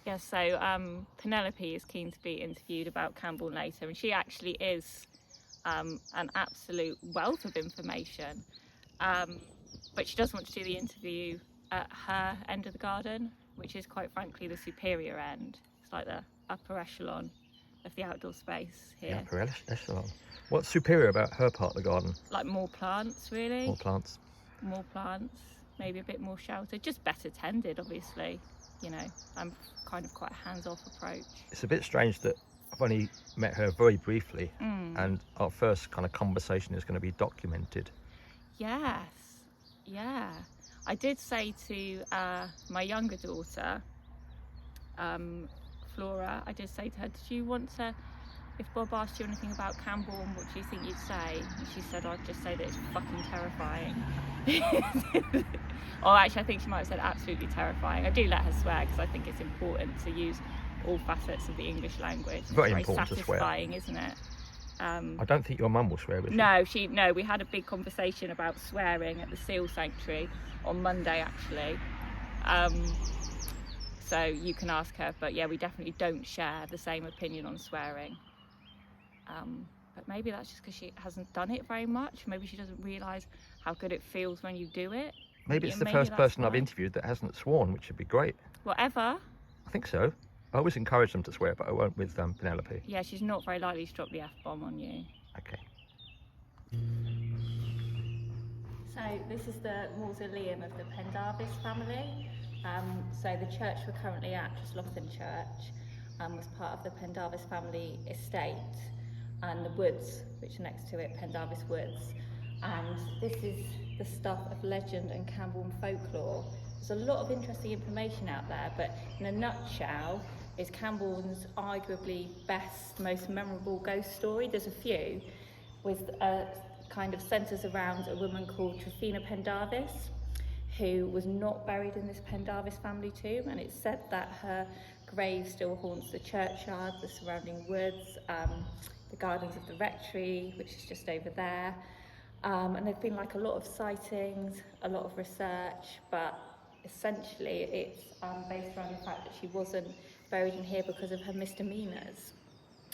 Yeah, so Penelope is keen to be interviewed about Camborne later, and she actually is an absolute wealth of information. But she does want to do the interview at her end of the garden, which is quite frankly the superior end. It's like the upper echelon of the outdoor space here. The upper echelon. What's superior about her part of the garden? Like more plants, really. More plants. More plants, maybe a bit more shelter, just better tended, obviously. You know, I'm kind of quite a hands-off approach. It's a bit strange that I've only met her very briefly, and our first kind of conversation is going to be documented. Yes, yeah. I did say to my younger daughter, Flora, I did say to her, did you want to, if Bob asked you anything about Camborne, what do you think you'd say? And she said, I'd just say that it's fucking terrifying. Or actually, I think she might have said absolutely terrifying. I do let her swear because I think it's important to use all facets of the English language. Very it's important very satisfying, isn't it? I don't think your mum will swear with you. No, we had a big conversation about swearing at the Seal Sanctuary on Monday, actually. So you can ask her, but yeah, we definitely don't share the same opinion on swearing. But maybe that's just because she hasn't done it very much. Maybe she doesn't realise how good it feels when you do it. Maybe it's the first person I've interviewed that hasn't sworn, which would be great. Whatever. I think so. I always encourage them to swear, but I won't with Penelope. Yeah, she's not very likely to drop the F-bomb on you. Okay. So this is the mausoleum of the Pendarves family. So the church we're currently at, Treslothan Church, was part of the Pendarves family estate, and the woods, which are next to it, Pendarves Woods. And this is the stuff of legend and Camborne folklore. There's a lot of interesting information out there, but in a nutshell, is Camborne's arguably best, most memorable ghost story. There's a few, with kind of centres around a woman called Tryphena Pendarves, who was not buried in this Pendarves family tomb, and it's said that her grave still haunts the churchyard, the surrounding woods, the gardens of the rectory, which is just over there. And there've been like a lot of sightings, a lot of research, but essentially it's based around the fact that she wasn't buried in here because of her misdemeanours.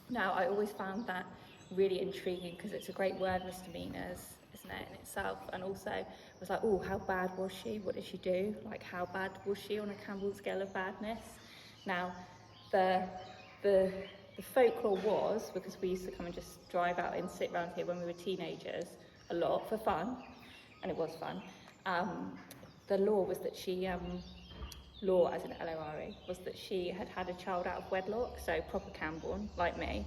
Now, I always found that really intriguing because it's a great word, misdemeanours, isn't it, in itself? And also, I was like, oh, how bad was she? What did she do? Like, how bad was she on a Camborne scale of badness? Now, the folklore was, because we used to come and just drive out and sit around here when we were teenagers a lot for fun, and it was fun. The law was that she, law as in L-O-R-E, was that she had had a child out of wedlock, so proper Camborne, like me.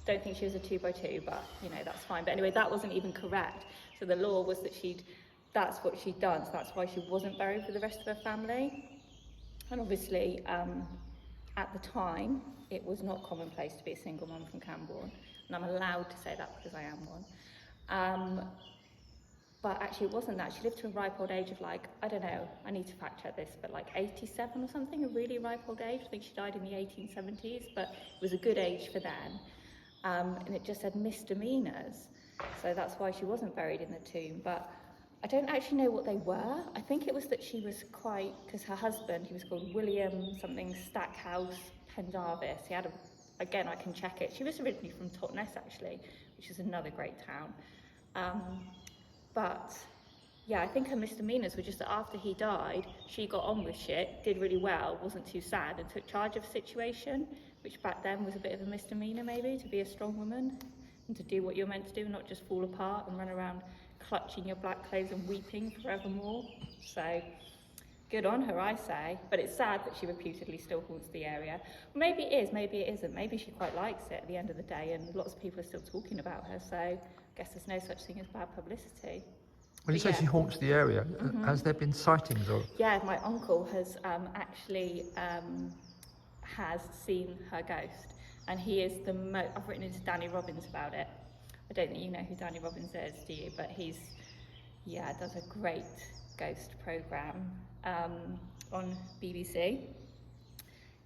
Don't think she was a 2x2, but you know, that's fine. But anyway, that wasn't even correct. So the law was that that's what she'd done, so that's why she wasn't buried with the rest of her family. And obviously, at the time, it was not commonplace to be a single mum from Camborne, and I'm allowed to say that because I am one. But actually it wasn't that. She lived to a ripe old age of like, I don't know, I need to fact check this, but like 87 or something, a really ripe old age. I think she died in the 1870s, but it was a good age for then. And it just said misdemeanours. So that's why she wasn't buried in the tomb. But I don't actually know what they were. I think it was that she was quite, because her husband, he was called William something Stackhouse Pendarves. He had again, I can check it. She was originally from Totnes actually, which is another great town. But yeah, I think her misdemeanours were just that after he died, she got on with shit, did really well, wasn't too sad, and took charge of the situation, which back then was a bit of a misdemeanour maybe, to be a strong woman and to do what you're meant to do, not just fall apart and run around clutching your black clothes and weeping forevermore. So good on her, I say. But it's sad that she reputedly still haunts the area. Maybe it is, maybe it isn't. Maybe she quite likes it at the end of the day, and lots of people are still talking about her, so I guess there's no such thing as bad publicity. When you say she haunts the area, has there been sightings? Or? Yeah, my uncle has actually has seen her ghost, and he is the most. I've written into Danny Robbins about it. I don't think you know who Danny Robbins is, do you? But he's, yeah, does a great ghost programme on BBC.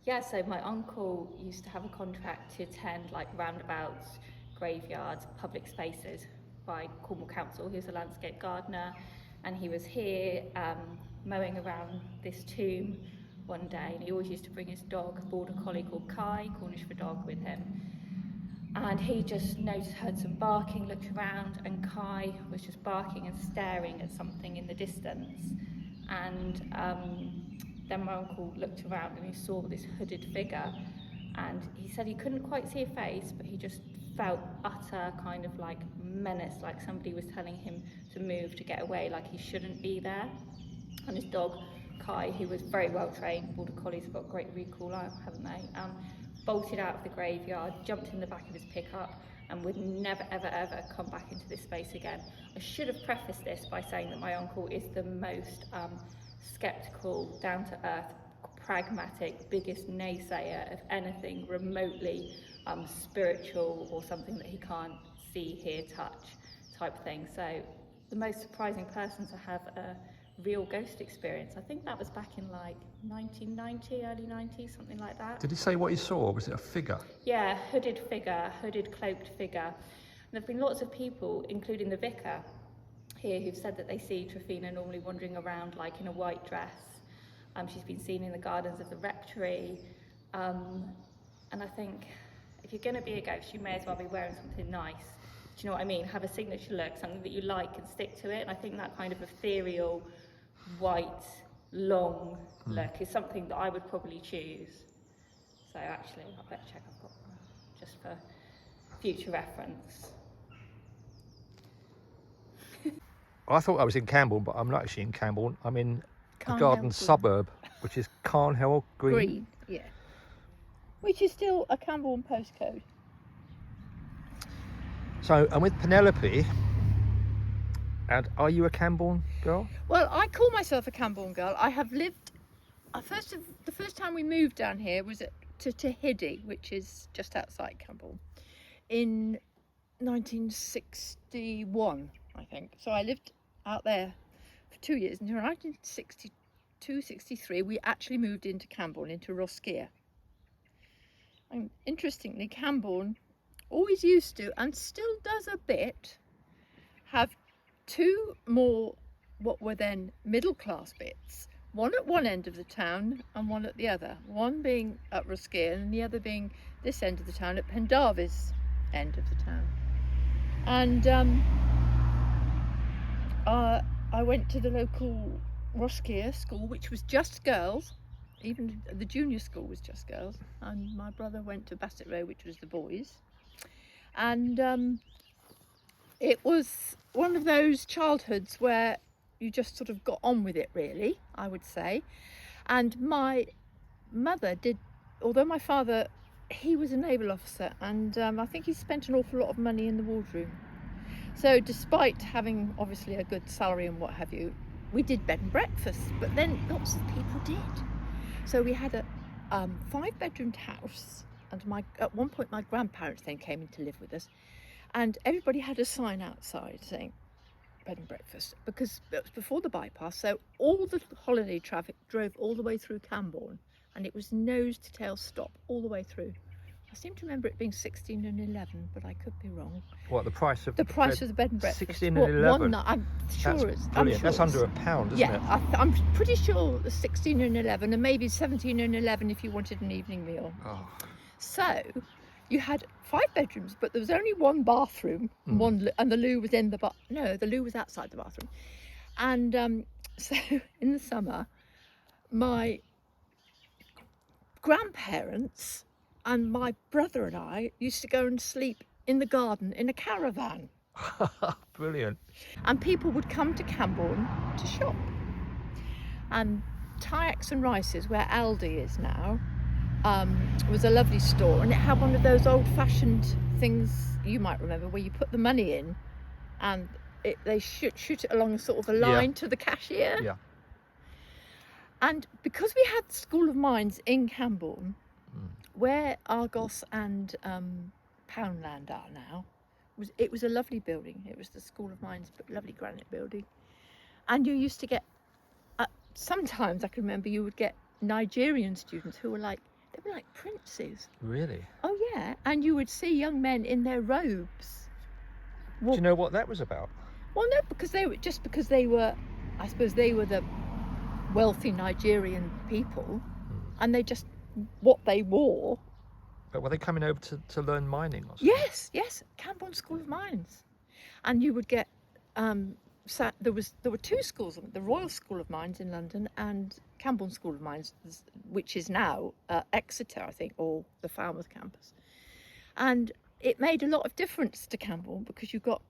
Yeah, so my uncle used to have a contract to attend like roundabouts, graveyards, public spaces by Cornwall Council. He was a landscape gardener, and he was here mowing around this tomb one day, and he always used to bring his dog, a border collie called Kai, Cornish for dog, with him. And he just heard some barking, looked around, and Kai was just barking and staring at something in the distance. And then my uncle looked around and he saw this hooded figure, and he said he couldn't quite see a face, but he just felt utter kind of like menace, like somebody was telling him to move, to get away, like he shouldn't be there. And his dog, Kai, who was very well trained, border collies have got great recall, haven't they? Bolted out of the graveyard, jumped in the back of his pickup, and would never, ever, ever come back into this space again. I should have prefaced this by saying that my uncle is the most sceptical, down-to-earth, pragmatic, biggest naysayer of anything remotely spiritual or something that he can't see, hear, touch type thing. So the most surprising person to have a real ghost experience, I think that was back in like 1990, early 90s, something like that. Did he say what he saw, or was it a figure? Yeah, hooded cloaked figure. And there have been lots of people, including the vicar here, who've said that they see Tryphena normally wandering around like in a white dress. She's been seen in the gardens of the rectory. And I think if you're going to be a ghost, you may as well be wearing something nice. Do you know what I mean? Have a signature look, something that you like, and stick to it. And I think that kind of ethereal, white, long look is something that I would probably choose. So actually, I better check I've got one, just for future reference. I thought I was in Camborne, but I'm not actually in Camborne. I'm in a Carnhill garden Green. suburb, which is Carnhill Green. Green, yeah. Which is still a Camborne postcode. So I'm with Penelope. And are you a Camborne girl? Well, I call myself a Camborne girl. I have lived. The first time we moved down here was to Hiddy, which is just outside Camborne, in 1961, I think. So I lived out there for 2 years. Until 1962, 63, we actually moved into Camborne, into Roscier. And interestingly, Camborne always used to, and still does a bit, have two more what were then middle class bits, one at one end of the town and one at the other, one being at Roscier and the other being this end of the town at Pendarves end of the town. And I went to the local Roscier school, which was just girls. Even the junior school was just girls, and my brother went to Bassett Row, which was the boys. And it was one of those childhoods where you just sort of got on with it, really, I would say. And my mother did, although my father, he was a naval officer, and I think he spent an awful lot of money in the wardroom. So despite having obviously a good salary and what have you, we did bed and breakfast, but then lots of people did. So we had a 5-bedroomed house, and at one point my grandparents then came in to live with us, and everybody had a sign outside saying bed and breakfast, because it was before the bypass, so all the holiday traffic drove all the way through Camborne, and it was nose to tail stop all the way through. I seem to remember it being 16 and 11, but I could be wrong. What, the price of the price of the bed and breakfast? 16 and 11? One night, I'm sure That's it's brilliant. I'm That's sure under it's- £1, isn't yeah, it? I'm pretty sure the 16 and 11, and maybe 17 and 11 if you wanted an evening meal. Oh. So you had 5 bedrooms, but there was only one bathroom, and the loo was in the the loo was outside the bathroom. And so in the summer, my grandparents and my brother and I used to go and sleep in the garden in a caravan. Brilliant. And people would come to Camborne to shop. And Tyaks and Rice's, where Aldi is now, was a lovely store, and it had one of those old-fashioned things you might remember, where you put the money in and they shoot it along a sort of a line to the cashier. Yeah. And because we had the School of Mines in Camborne, where Argos and Poundland are now, it was a lovely building. It was the School of Mines, but lovely granite building. And you used to get, sometimes I can remember you would get Nigerian students who were like, they were like princes. Really? Oh yeah, and you would see young men in their robes. Do you know what that was about? Well, no, because they were, I suppose they were the wealthy Nigerian people, and they just, what they wore. But were they coming over to learn mining or something? Yes, Camborne School of Mines. And you would get, there were two schools, the Royal School of Mines in London and Camborne School of Mines, which is now Exeter, I think, or the Falmouth campus. And it made a lot of difference to Camborne because you've got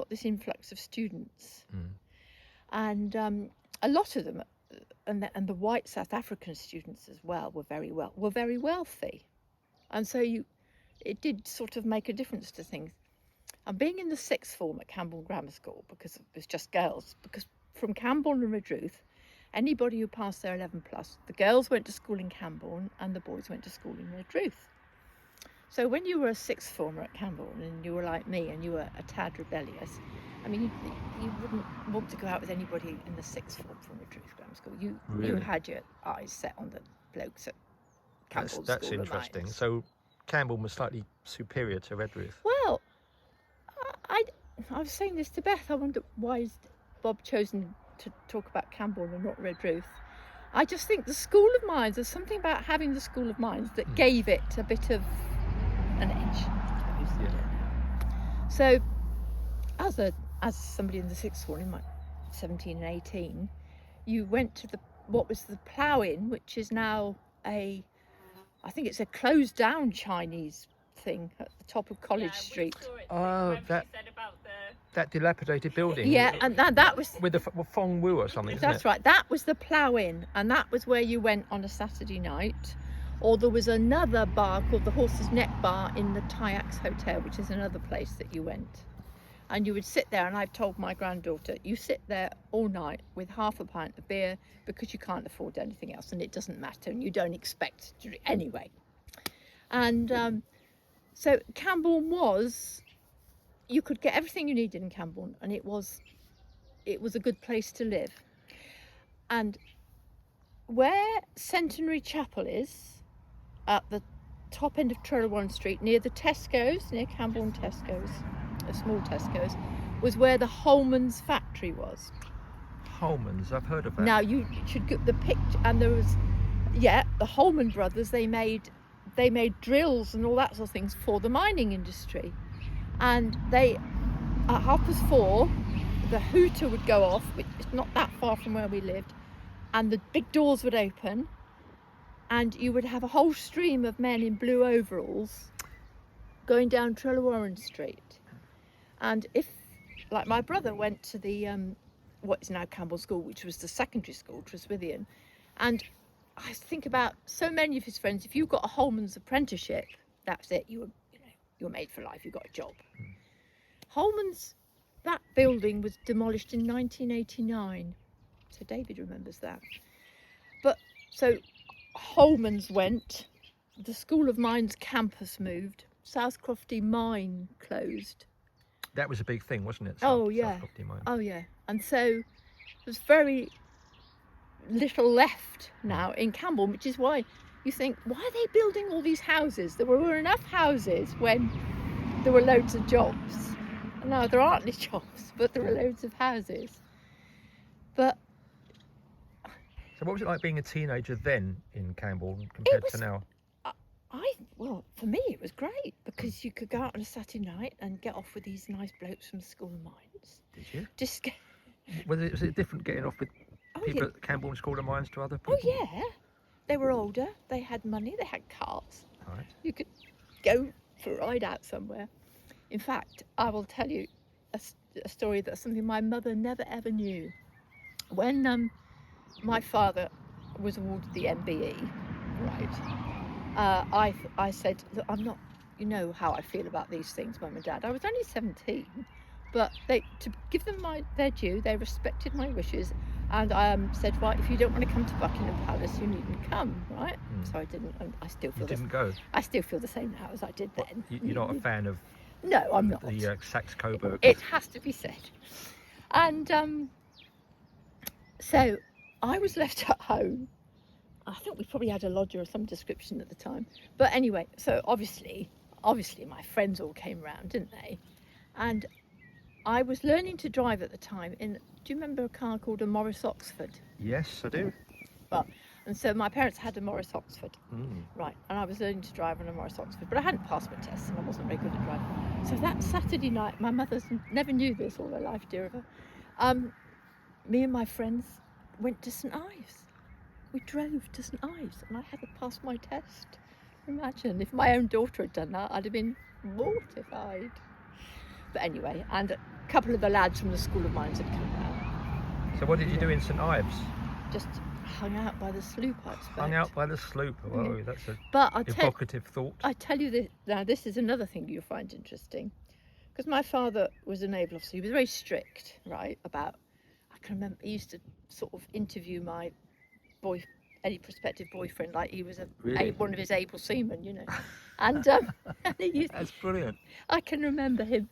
this influx of students. And a lot of them, and the white South African students as well, were very wealthy. And so it did sort of make a difference to things. And being in the sixth form at Camborne Grammar School, because it was just girls, because from Camborne and Redruth, anybody who passed their 11 plus, the girls went to school in Camborne and the boys went to school in Redruth. So when you were a sixth former at Camborne and you were like me and you were a tad rebellious, I mean, you wouldn't want to go out with anybody in the sixth form from Redruth Grammar School. You Really? had your eyes set on the blokes at Camborne That's School of interesting. Mines. So Camborne was slightly superior to Redruth. Well, I was saying this to Beth. I wonder why is Bob chosen to talk about Camborne and not Redruth. I just think the School of Mines, there's something about having the School of Mines that gave it a bit of an edge. I suppose. So, as somebody in the sixth form, in my 17 and 18, you went to what was the Plough-In, which is now I think it's a closed down Chinese thing at the top of College Street. Oh, that dilapidated building. Yeah, and that was with the Fong Wu or something. that's isn't it? right. That was the Plough-In, and that was where you went on a Saturday night. Or there was another bar called the Horse's Neck Bar in the Tyax Hotel, which is another place that you went. And you would sit there, and I've told my granddaughter, you sit there all night with half a pint of beer because you can't afford anything else, and it doesn't matter, and you don't expect to anyway. And so Camborne was, you could get everything you needed in Camborne, and it was a good place to live. And where Centenary Chapel is, at the top end of Treslothan Street, near the Tesco's, near Camborne Tesco's, a small Tesco's, was where the Holman's factory was. Holman's, I've heard of that. Now you should get the picture, and there was, the Holman brothers, they made drills and all that sort of things for the mining industry. And they, at 4:30, the hooter would go off, which is not that far from where we lived, and the big doors would open, and you would have a whole stream of men in blue overalls going down Treslothan Street. And if, like my brother went to the, what is now Camborne School, which was the secondary school, Treslothan, and I think about so many of his friends, if you got a Holman's apprenticeship, that's it, you were made for life, you got a job. Holman's, that building was demolished in 1989. So David remembers that. But so Holman's went, the School of Mines campus moved, South Crofty Mine closed. That was a big thing, wasn't it? Oh yeah. And so there's very little left now in Camborne, which is why you think, why are they building all these houses? There were enough houses when there were loads of jobs. No, there aren't any jobs, but there are loads of houses. But So what was it like being a teenager then in Camborne compared to now? well, for me it was great because you could go out on a Saturday night and get off with these nice blokes from the School of Mines. Did you? Just get, Was it different getting off with people at Camborne School of Mines to other people? Oh yeah, they were older, they had money, they had cars. Right. You could go for a ride out somewhere. In fact, I will tell you a story that's something my mother never ever knew. When my father was awarded the MBE, right, I said, look, I'm not, you know how I feel about these things, Mum and Dad. I was only 17, but to give them their due, they respected my wishes, and said, right, if you don't want to come to Buckingham Palace, you needn't come, right? So I didn't, and I still feel go? I still feel the same now as I did then. You're not a fan of No, I'm not. the Saxe-Coburg? It has to be said. And so I was left at home. I think we probably had a lodger of some description at the time. But anyway, so obviously my friends all came round, didn't they? And I was learning to drive at the time do you remember a car called a Morris Oxford? Yes, I do. Well, And so my parents had a Morris Oxford, Mm. right, and I was learning to drive on a Morris Oxford, but I hadn't passed my tests and I wasn't very good at driving. So that Saturday night, my mother's never knew this all her life, dear of her. Me and my friends went to St Ives. We drove to St Ives and I hadn't passed my test. Imagine if my own daughter had done that, I'd have been mortified. But anyway, and a couple of the lads from the School of Mines had come round. So what did you do in St Ives? Just hung out by the sloop, I expect. Hung out by the sloop. Whoa, that's a But evocative thought. I tell you this, now this is another thing you'll find interesting. Because my father was a naval officer. He was very strict, right, about, I can remember, he used to sort of interview my any prospective boyfriend like he was Really? one of his able seamen, you know. And, and he used, That's brilliant. I can remember him,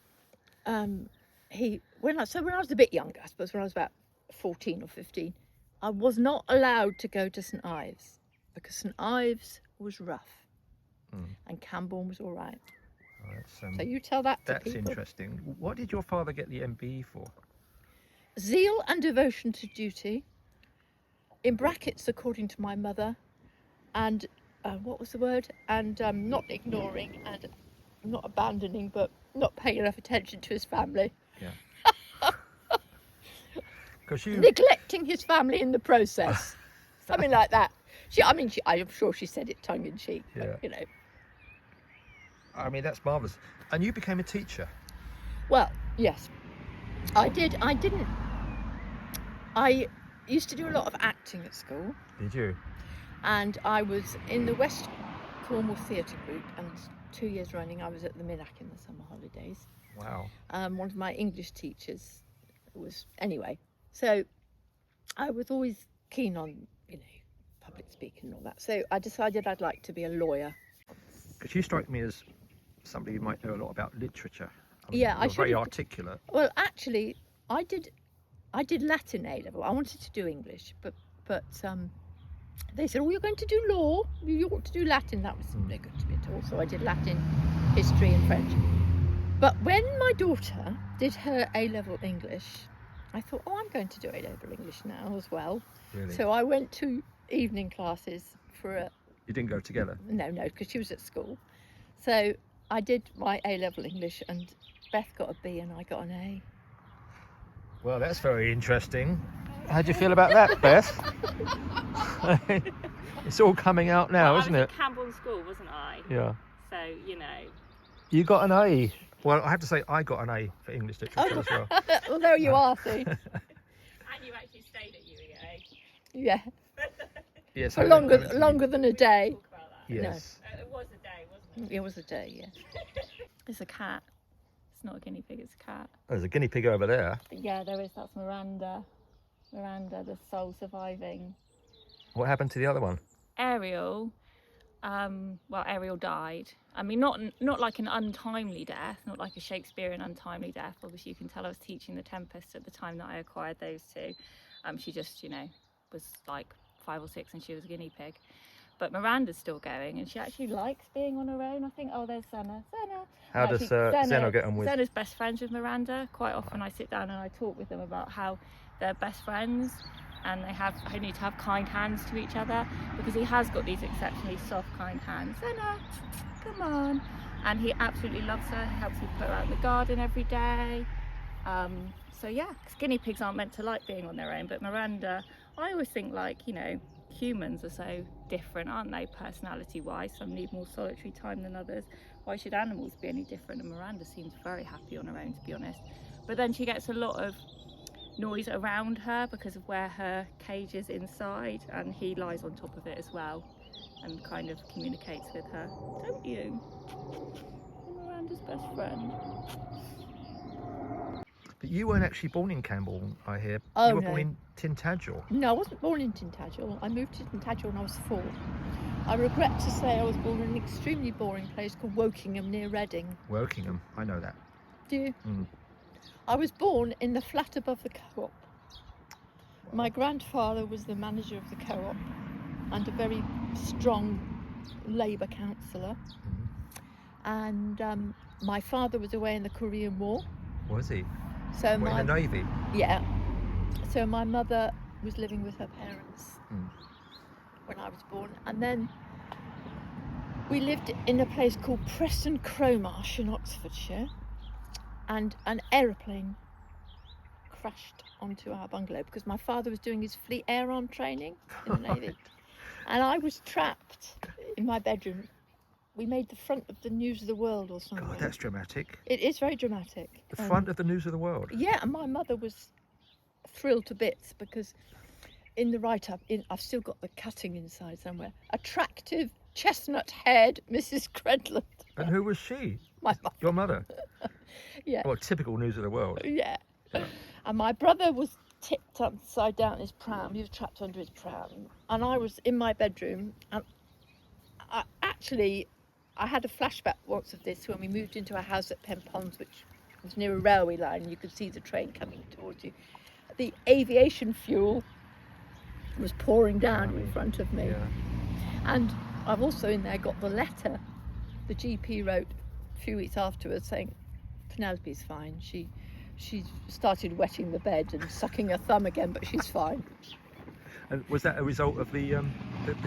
when I was a bit younger, I suppose when I was about 14 or 15, I was not allowed to go to St Ives because St Ives was rough and Camborne was all right. Oh, So you tell that to that's people. interesting. What did your father get the MBE for? Zeal and devotion to duty, in brackets according to my mother, and what was the word? And not ignoring and not abandoning, but not paying enough attention to his family. Yeah. Because you, Neglecting his family in the process. Something like that. I'm sure she said it tongue in cheek, Yeah. but, you know. I mean, that's marvellous. And you became a teacher. Well, yes, I did. I used to do a lot of acting at school, Did you? and I was in the West Cornwall Theatre Group, and 2 years running I was at the Minack in the summer holidays. Wow. One of my English teachers was, anyway, so I was always keen on, you know, public speaking and all that. So I decided I'd like to be a lawyer. Because you strike me as somebody who might know a lot about literature. Yeah, I you're very should've- articulate. Well, actually, I did Latin A level. I wanted to do English, but they said, "Oh, you're going to do law. You ought to do Latin." That was no good to me at all. So I did Latin, history, and French. But when my daughter did her A level English, I thought, "Oh, I'm going to do A level English now as well." Really. So I went to evening classes for a You didn't go together. no, because she was at school. So I did my A level English, and Beth got a B and I got an A. Well, that's very interesting. How do you feel about that, Beth? It's all coming out now, isn't I it? was at Camborne School, wasn't I? Yeah. So, you know. You got an A. Well, I have to say, I got an A for English literature as well. Well, there you are, see. And you actually stayed at UEA. Yeah, Yes. for longer than a day. Talk about that. Yes. It was a day, wasn't it? It was a day, yeah. It's a cat. It's not a guinea pig, it's a cat. There's a guinea pig over there. Yeah, there is. That's Miranda. Miranda, the sole surviving. What happened to the other one? Ariel, Ariel died. I mean, not like an untimely death, not like a Shakespearean untimely death. Obviously, you can tell I was teaching The Tempest at the time that I acquired those two. She just, you know, was like 5 or 6 and she was a guinea pig. But Miranda's still going, and she actually likes being on her own. I think, oh, there's Senna. How does Zeno get on with? Senna's best friends with Miranda. Quite often I sit down and I talk with them about how they're best friends and they need to have kind hands to each other, because he has got these exceptionally soft, kind hands. Senna, come on. And he absolutely loves her. He helps me put her out in the garden every day. So yeah, 'cause guinea pigs aren't meant to like being on their own, but Miranda, I always think, like, you know, humans are so different, aren't they, personality wise? Some need more solitary time than others. Why should animals be any different? And Miranda seems very happy on her own, to be honest. But then she gets a lot of noise around her because of where her cage is inside, and he lies on top of it as well and kind of communicates with her. Don't you? You're Miranda's best friend. But you weren't actually born in Camborne, I hear. Oh, you were no. born in Tintagel. No, I wasn't born in Tintagel. I moved to Tintagel when I was 4. I regret to say I was born in an extremely boring place called Wokingham near Reading. Wokingham, I know that. Do you? Mm. I was born in the flat above the co-op. My grandfather was the manager of the co-op and a very strong Labour councillor. And my father was away in the Korean War. Was he? So In the Navy? yeah. So my mother was living with her parents. when I was born. And then we lived in a place called Preston Cromarsh in Oxfordshire, and an aeroplane crashed onto our bungalow because my father was doing his Fleet Air Arm training in the Navy. And I was trapped in my bedroom. We made the front of the News of the World or something. God, that's dramatic. It is very dramatic. The front of the News of the World. Yeah, and my mother was thrilled to bits because in the write-up, I've still got the cutting inside somewhere. Attractive, chestnut-haired Mrs. Treslothan. And who was she? My mother. Your mother? Yeah. Well, typical News of the World. Yeah. And my brother was tipped upside down in his pram. He was trapped under his pram. And I was in my bedroom. And I had a flashback once of this when we moved into a house at Pen Ponds, which was near a railway line. You could see the train coming towards you. The aviation fuel was pouring down in front of me. Yeah. And I've also in there got the letter the GP wrote a few weeks afterwards saying Penelope's fine. She started wetting the bed and sucking her thumb again, but she's fine. And was that a result of the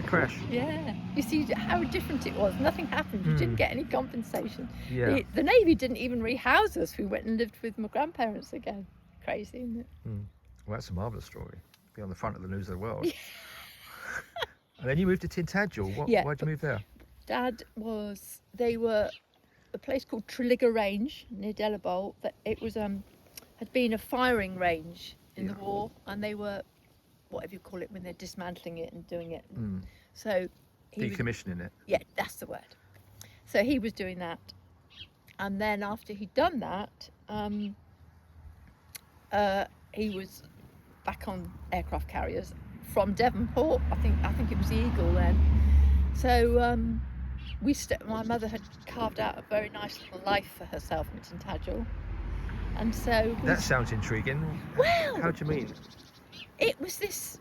crash? Yeah. You see how different it was. Nothing happened. You didn't get any compensation. Yeah. The Navy didn't even rehouse us. We went and lived with my grandparents again. Crazy, isn't it? Well, that's a marvellous story. Be on the front of the News of the World. And then you moved to Tintagel. Why'd you move there? Dad they were a place called Treligger Range near Delabole. That it was had been a firing range in the war, and they were, whatever you call it, when they're dismantling it and doing it. So Decommissioning it. Yeah, that's the word. So he was doing that, and then after he'd done that, he was back on aircraft carriers from Devonport. I think it was the Eagle then. So my mother had carved out a very nice little life for herself in Tintagel, and so that sounds intriguing. Well, how do you mean? It was this.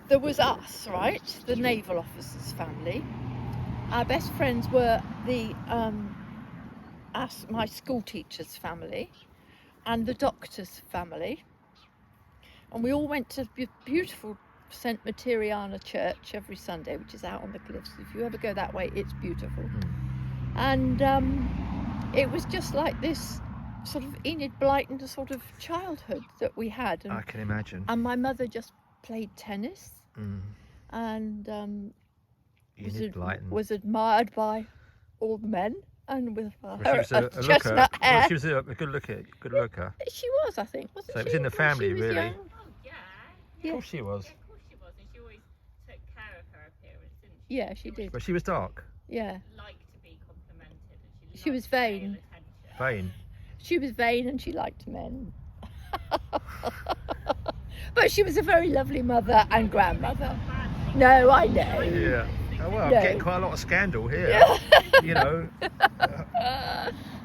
There was us, right? The naval officer's family. Our best friends were my school teacher's family, and the doctor's family, and we all went to beautiful St Materiana Church every Sunday, which is out on the cliffs. If you ever go that way, it's beautiful. And it was just like this sort of Enid Blyton sort of childhood that we had. And, I can imagine. and my mother just played tennis, and Enid Blyton. was admired by all the men, and with Well, her she was a chestnut looker. hair. Well, she was a good looker. She was, I think, wasn't So she? it was in the when family, she was really. young? Oh, yeah. Of course she was. Yeah, of course she was. And she always took care of her appearance, didn't she? Yeah, she did. But she was dark. Yeah, Liked to be complimented. And She was liked male vain. attention. Vain. she was vain and she liked men. But she was a very lovely mother and grandmother. No, I know. Yeah. Oh, well, I'm No. getting quite a lot of scandal here. Yeah. You know.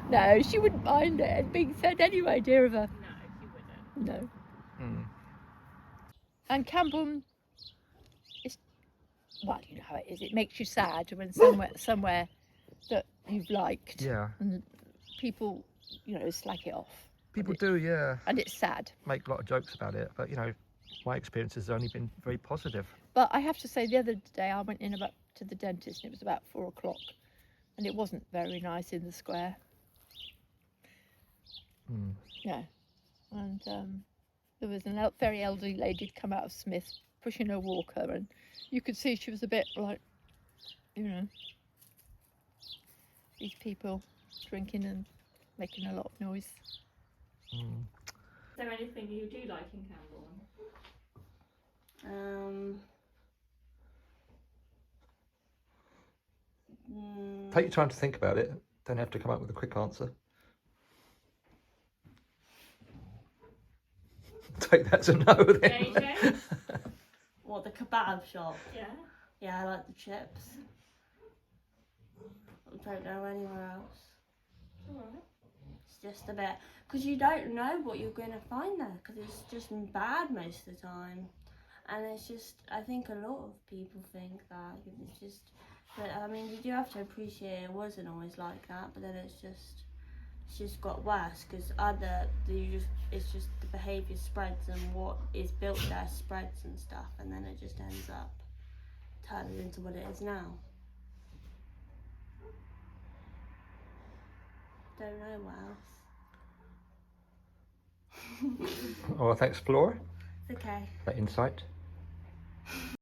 No, she wouldn't mind it being said anyway, dear of her. No, she wouldn't. No. Mm. And Camborne is, well, you know how it is. It makes you sad when somewhere that you've liked, Yeah. and people, slack it off. People do, yeah. And it's sad. Make a lot of jokes about it, but my experience has only been very positive. But I have to say, the other day I went in to the dentist, and it was about 4 o'clock, and it wasn't very nice in the square. Yeah, and there was a very elderly lady come out of Smith pushing her walker, and you could see she was a bit like, these people drinking and making a lot of noise. Is there anything you do like in Camborne? Take your time to think about it. Don't have to come up with a quick answer. Take that as a no then. JJ? What, the kebab shop? Yeah. Yeah, I like the chips. I don't know anywhere else. Alright. It's just a bit, because you don't know what you're going to find there, because it's just bad most of the time. And it's just, I think a lot of people think that. It's just, but I mean, you do have to appreciate it wasn't always like that, but then it's just got worse, because you just it's just the behaviour spreads and what is built there spreads and stuff, and then it just ends up turning into what it is now. Don't know what else. Oh, well, thanks, Flora, It's okay. for that insight.